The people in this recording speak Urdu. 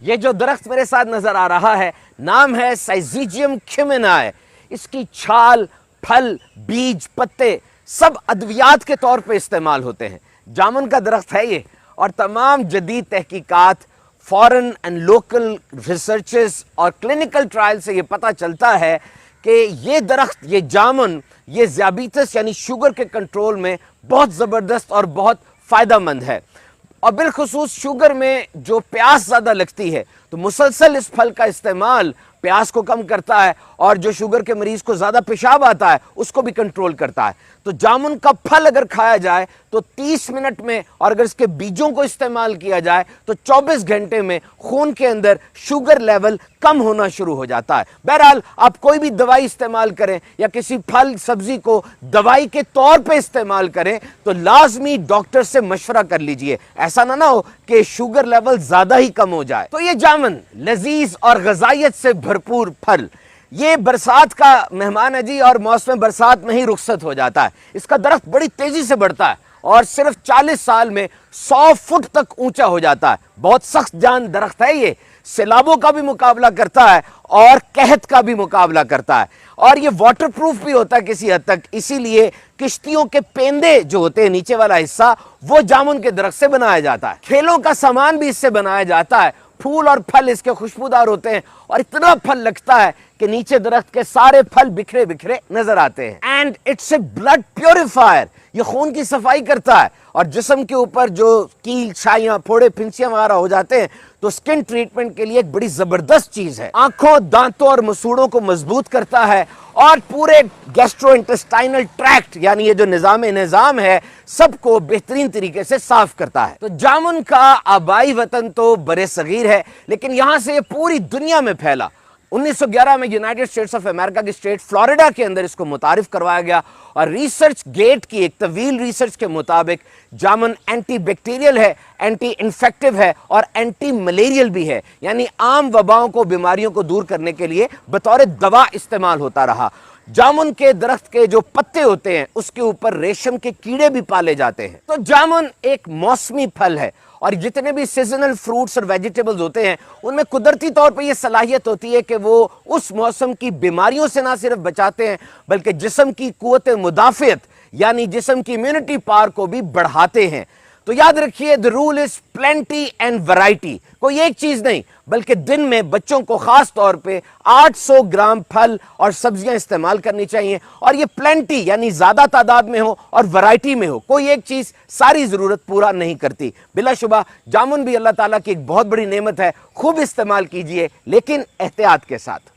یہ جو درخت میرے ساتھ نظر آ رہا ہے نام ہے سائزیجیم کیومینائے۔ اس کی چھال، پھل، بیج، پتے سب ادویات کے طور پہ استعمال ہوتے ہیں۔ جامن کا درخت ہے یہ، اور تمام جدید تحقیقات، فورن اینڈ لوکل ریسرچز اور کلینکل ٹرائل سے یہ پتہ چلتا ہے کہ یہ درخت، یہ جامن، یہ ذیابیطس یعنی شوگر کے کنٹرول میں بہت زبردست اور بہت فائدہ مند ہے۔ اور بالخصوص شوگر میں جو پیاس زیادہ لگتی ہے تو مسلسل اس پھل کا استعمال پیاس کو کم کرتا ہے، اور جو شوگر کے مریض کو زیادہ پیشاب آتا ہے اس کو بھی کنٹرول کرتا ہے۔ تو جامن کا پھل اگر کھایا جائے تو 30 منٹ میں، اور اگر اس کے بیجوں کو استعمال کیا جائے تو 24 گھنٹے میں خون کے اندر شوگر لیول کم ہونا شروع ہو جاتا ہے۔ بہرحال آپ کوئی بھی دوائی استعمال کریں یا کسی پھل سبزی کو دوائی کے طور پہ استعمال کریں تو لازمی ڈاکٹر سے مشورہ کر لیجئے، ایسا نہ ہو کہ شوگر لیول زیادہ ہی کم ہو جائے۔ تو یہ جامن لذیذ اور غذائیت سے بھرپور پھل، یہ برسات کا مہمان ہے جی، اور موسم برسات میں ہی رخصت ہو جاتا ہے۔ اس کا درخت بڑی تیزی سے بڑھتا ہے اور صرف 40 سال میں 100 فٹ تک اونچا ہو جاتا ہے۔ بہت سخت جان درخت ہے یہ، سیلابوں کا بھی مقابلہ کرتا ہے اور قحط کا بھی مقابلہ کرتا ہے، اور یہ واٹر پروف بھی ہوتا ہے کسی حد تک، اسی لیے کشتیوں کے پیندے جو ہوتے ہیں نیچے والا حصہ وہ جامن کے درخت سے بنایا جاتا ہے۔ کھیلوں کا سامان بھی اس سے بنایا جاتا ہے۔ پھول اور پھل اس کے خوشبودار ہوتے ہیں اور اتنا پھل لگتا ہے کہ نیچے درخت کے سارے پھل بکھرے بکھرے نظر آتے ہیں۔ And it's a blood purifier, یہ خون کی صفائی کرتا ہے، اور جسم کے اوپر جو کیل، چھائیاں، پھوڑے، پھنسیاں وغیرہ ہو جاتے ہیں تو سکن ٹریٹمنٹ کے لیے ایک بڑی زبردست چیز ہے۔ آنکھوں، دانتوں اور مسوڑوں کو مضبوط کرتا ہے، اور پورے گیسٹرو انٹسٹائنل ٹریکٹ یعنی یہ جو نظام ہے سب کو بہترین طریقے سے صاف کرتا ہے۔ تو جامن کا آبائی وطن تو برِ صغیر ہے، لیکن یہاں سے یہ پوری دنیا میں پھیلا۔ 1911 میں یونائٹڈ اسٹیٹس آف امریکہ کی اسٹیٹ فلوریڈا کے اندر اس کو متعارف کروایا گیا، اور ریسرچ گیٹ کی ایک طویل ریسرچ کے مطابق جامن اینٹی بیکٹیریل ہے، اینٹی انفیکٹو ہے اور اینٹی ملیریل بھی ہے، یعنی عام وباؤں کو، بیماریوں کو دور کرنے کے لیے بطور دوا استعمال ہوتا رہا۔ جامن کے درخت کے جو پتے ہوتے ہیں اس کے اوپر ریشم کے کیڑے بھی پالے جاتے ہیں۔ تو جامن ایک موسمی پھل ہے، اور جتنے بھی سیزنل فروٹس اور ویجیٹیبلز ہوتے ہیں ان میں قدرتی طور پہ یہ صلاحیت ہوتی ہے کہ وہ اس موسم کی بیماریوں سے نہ صرف بچاتے ہیں بلکہ جسم کی قوت مدافعت یعنی جسم کی امیونٹی پاور کو بھی بڑھاتے ہیں۔ تو یاد رکھیے the rule is plenty and variety، کوئی ایک چیز نہیں بلکہ دن میں بچوں کو خاص طور پہ 800 گرام پھل اور سبزیاں استعمال کرنی چاہیے، اور یہ پلینٹی یعنی زیادہ تعداد میں ہو اور ورائٹی میں ہو، کوئی ایک چیز ساری ضرورت پورا نہیں کرتی۔ بلا شبہ جامن بھی اللہ تعالیٰ کی ایک بہت بڑی نعمت ہے، خوب استعمال کیجئے لیکن احتیاط کے ساتھ۔